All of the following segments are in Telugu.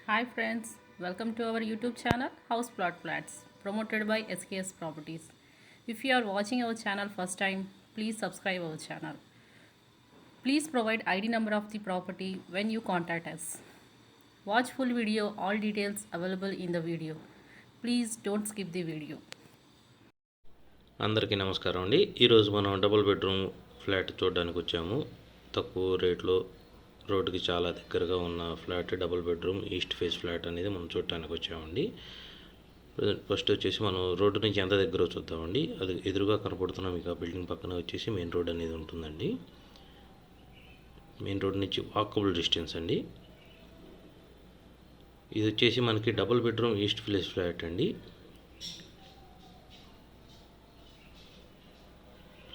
Hi friends, welcome to our YouTube channel House Plot Flats promoted by SKS Properties. If you are watching our channel first time, please subscribe our channel. Please provide ID number of the property when you contact us. Watch full video, all details available in the video. Please don't skip the video. అందరికీ నమస్కారం అండి. ఈరోజు మనం డబుల్ బెడ్రూమ్ ఫ్లాట్ చూడడానికి వచ్చాము. తక్కువ రేట్లో రోడ్డుకి చాలా దగ్గరగా ఉన్న flat double bedroom east face flat అనేది మనం చూడటానికి వచ్చామండి. ఫస్ట్ వచ్చేసి మనం రోడ్డు నుంచి ఎంత దగ్గర చూద్దామండి. అది ఎదురుగా కనపడుతున్న మీకు ఆ బిల్డింగ్ పక్కన వచ్చేసి మెయిన్ రోడ్ అనేది ఉంటుందండి. మెయిన్ రోడ్ నుంచి వాకబుల్ డిస్టెన్స్ అండి. ఇది వచ్చేసి మనకి double bedroom east face flat అండి.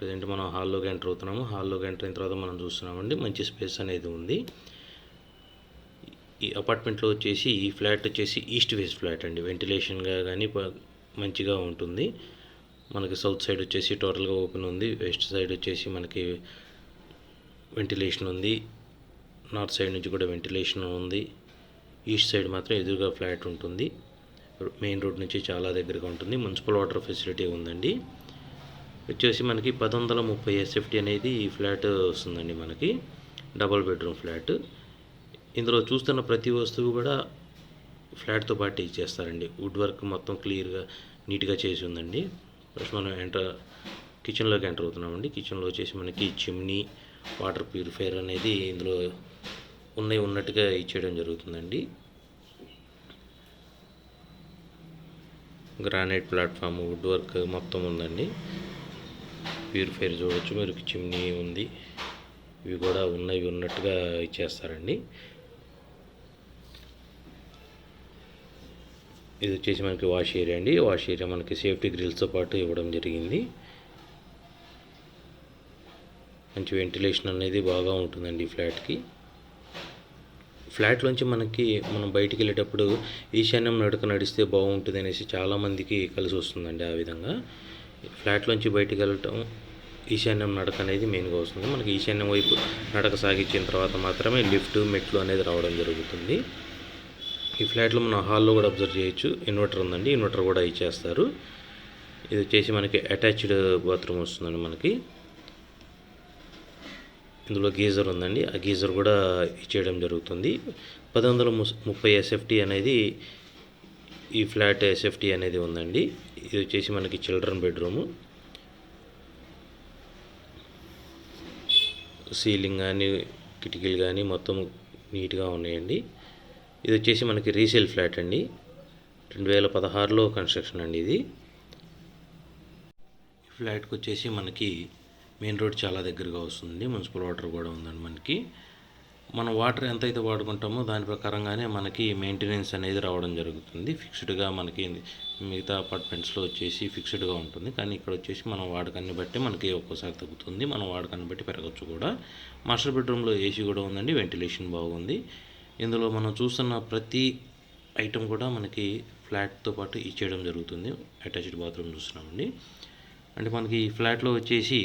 ప్రజెంట్ మనం హాల్లోకి ఎంటర్ అవుతున్నాము. హాల్లోకి ఎంటర్ అయిన తర్వాత మనం చూస్తున్నామండి మంచి స్పేస్ అనేది ఉంది. ఈ అపార్ట్మెంట్లో వచ్చేసి ఈ ఫ్లాట్ వచ్చేసి ఈస్ట్ ఫేస్ ఫ్లాట్ అండి. వెంటిలేషన్గా కానీ మంచిగా ఉంటుంది. మనకి సౌత్ సైడ్ వచ్చేసి టోటల్గా ఓపెన్ ఉంది. వెస్ట్ సైడ్ వచ్చేసి మనకి వెంటిలేషన్ ఉంది. నార్త్ సైడ్ నుంచి కూడా వెంటిలేషన్ ఉంది. ఈస్ట్ సైడ్ మాత్రం ఎదురుగా ఫ్లాట్ ఉంటుంది. మెయిన్ రోడ్ నుంచి చాలా దగ్గరగా ఉంటుంది. మున్సిపల్ వాటర్ ఫెసిలిటీ ఉందండి. వచ్చేసి మనకి 1130 SFT అనేది ఈ ఫ్లాట్ వస్తుందండి. మనకి డబుల్ బెడ్రూమ్ ఫ్లాట్. ఇందులో చూస్తున్న ప్రతి వస్తువు కూడా ఫ్లాట్తో పాటు ఇచ్చేస్తారండి. వుడ్ వర్క్ మొత్తం క్లియర్గా నీట్గా చేసి ఉందండి. ఫస్ట్ మనం కిచెన్లోకి ఎంటర్ అవుతున్నామండి. కిచెన్లో వచ్చేసి మనకి చిమ్నీ, వాటర్ ప్యూరిఫైయర్ అనేది ఇందులో ఉన్నట్టుగా ఇచ్చేయడం జరుగుతుందండి. గ్రానైట్ ప్లాట్ఫామ్, వుడ్ వర్క్ మొత్తం ఉందండి. ప్యూరిఫైర్ చూడవచ్చు, మీరు చిమ్నీ ఉంది. ఇవి కూడా ఉన్నట్టుగా ఇచ్చేస్తారండి. ఇది వచ్చేసి మనకి వాష్ ఏరియా అండి. వాష్ ఏరియా మనకి సేఫ్టీ గ్రిల్స్తో పాటు ఇవ్వడం జరిగింది. మంచి వెంటిలేషన్ అనేది బాగా ఉంటుందండి ఈ ఫ్లాట్కి. ఫ్లాట్లోంచి మనం బయటికి వెళ్ళేటప్పుడు ఈశాన్యం నడక నడిస్తే బాగుంటుంది అనేసి చాలామందికి కలిసి వస్తుందండి. ఆ విధంగా ఫ్లాట్లోంచి బయటికి వెళ్ళటం ఈశాన్యం నడక అనేది మెయిన్గా వస్తుంది. మనకి ఈశాన్యం వైపు నడక సాగించిన తర్వాత మాత్రమే లిఫ్ట్, మెట్లు అనేది రావడం జరుగుతుంది. ఈ ఫ్లాట్లో మనం హాల్లో కూడా అబ్జర్వ్ చేయొచ్చు. ఇన్వర్టర్ ఉందండి. ఇన్వర్టర్ కూడా ఇచ్చేస్తారు. ఇది వచ్చేసి మనకి అటాచ్డ్ బాత్రూమ్ వస్తుందండి. మనకి ఇందులో గీజర్ ఉందండి. ఆ గీజర్ కూడా ఇచ్చేయడం జరుగుతుంది. 1130 SFT అనేది ఈ ఫ్లాట్ SFT అనేది ఉందండి. ఇది వచ్చేసి మనకి చిల్డ్రన్ బెడ్రూము. సీలింగ్ కానీ కిటికీలు కానీ మొత్తం నీట్గా ఉన్నాయండి. ఇది వచ్చేసి మనకి రీసేల్ ఫ్లాట్ అండి. 2016లో కన్స్ట్రక్షన్ అండి ఇది. ఫ్లాట్కి వచ్చేసి మనకి మెయిన్ రోడ్ చాలా దగ్గరగా వస్తుంది. మున్సిపల్ వాటర్ కూడా ఉందండి. మనం వాటర్ ఎంతైతే వాడుకుంటామో దాని ప్రకారంగానే మనకి మెయింటెనెన్స్ అనేది రావడం జరుగుతుంది. ఫిక్స్డ్గా మనకి మిగతా అపార్ట్మెంట్స్లో వచ్చేసి ఫిక్స్డ్గా ఉంటుంది. కానీ ఇక్కడ వచ్చేసి మనం వాడకాన్ని బట్టి మనకి ఒక్కోసారి తగ్గుతుంది. మనం వాడకాన్ని బట్టి పెరగచ్చు కూడా. మాస్టర్ బెడ్రూమ్లో AC కూడా ఉందండి. వెంటిలేషన్ బాగుంది. ఇందులో మనం చూస్తున్న ప్రతి ఐటెం కూడా మనకి ఫ్లాట్తో పాటు ఇచ్చేయడం జరుగుతుంది. అటాచ్డ్ బాత్రూమ్ చూస్తున్నామండి. అంటే మనకి ఈ ఫ్లాట్లో వచ్చేసి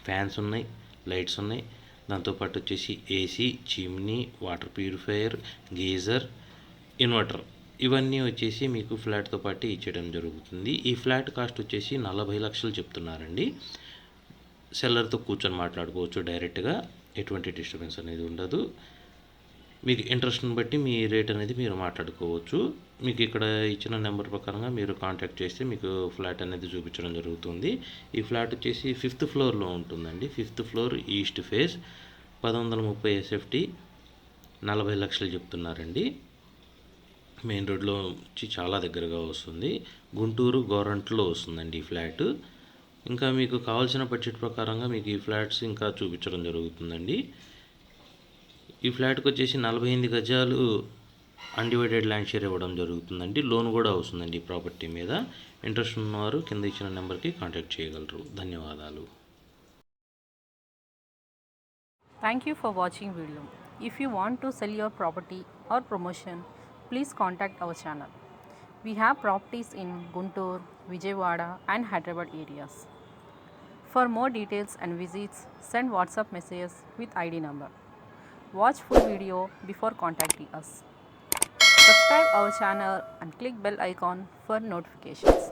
ఫ్యాన్స్ ఉన్నాయి, లైట్స్ ఉన్నాయి. దాంతోపాటు వచ్చేసి AC, chimney, water purifier, geyser, inverter ఇవన్నీ వచ్చేసి మీకు ఫ్లాట్తో పాటు ఇచ్చేయడం జరుగుతుంది. ఈ ఫ్లాట్ కాస్ట్ వచ్చేసి 40 లక్షలు చెప్తున్నారండి. సెల్లర్తో కూర్చొని మాట్లాడుకోవచ్చు డైరెక్ట్గా. ఎటువంటి డిస్టర్బెన్స్ అనేది ఉండదు. మీకు ఇంట్రెస్ట్ని బట్టి మీ రేట్ అనేది మీరు మాట్లాడుకోవచ్చు. మీకు ఇక్కడ ఇచ్చిన నెంబర్ ప్రకారంగా మీరు కాంటాక్ట్ చేస్తే మీకు ఫ్లాట్ అనేది చూపించడం జరుగుతుంది. ఈ ఫ్లాట్ వచ్చేసి 5th ఫ్లోర్లో ఉంటుందండి. 5th floor east face, 1130 SFT, 40 లక్షలు చెప్తున్నారండి. మెయిన్ రోడ్లో వచ్చి చాలా దగ్గరగా వస్తుంది. గుంటూరు గోరంట్లో వస్తుందండి ఈ ఫ్లాట్. ఇంకా మీకు కావాల్సిన బడ్జెట్ ప్రకారంగా మీకు ఈ ఫ్లాట్స్ ఇంకా చూపించడం జరుగుతుందండి. ఈ ఫ్లాట్కి వచ్చేసి 48 గజాలు అన్డివైడెడ్ ల్యాండ్ షేర్ ఇవ్వడం జరుగుతుందండి. లోన్ కూడా వస్తుందండి ఈ ప్రాపర్టీ మీద. ఇంట్రెస్ట్ ఉన్నవారు కింద ఇచ్చిన నెంబర్కి కాంటాక్ట్ చేయగలరు. ధన్యవాదాలు. Thank you for watching video. If you want to sell your property or promotion, please contact our channel. We have properties in Guntur, Vijayawada and Hyderabad areas. For more details and visits, send WhatsApp messages with ID number. Watch full video before contacting us. subscribe our channel and click bell icon for notifications.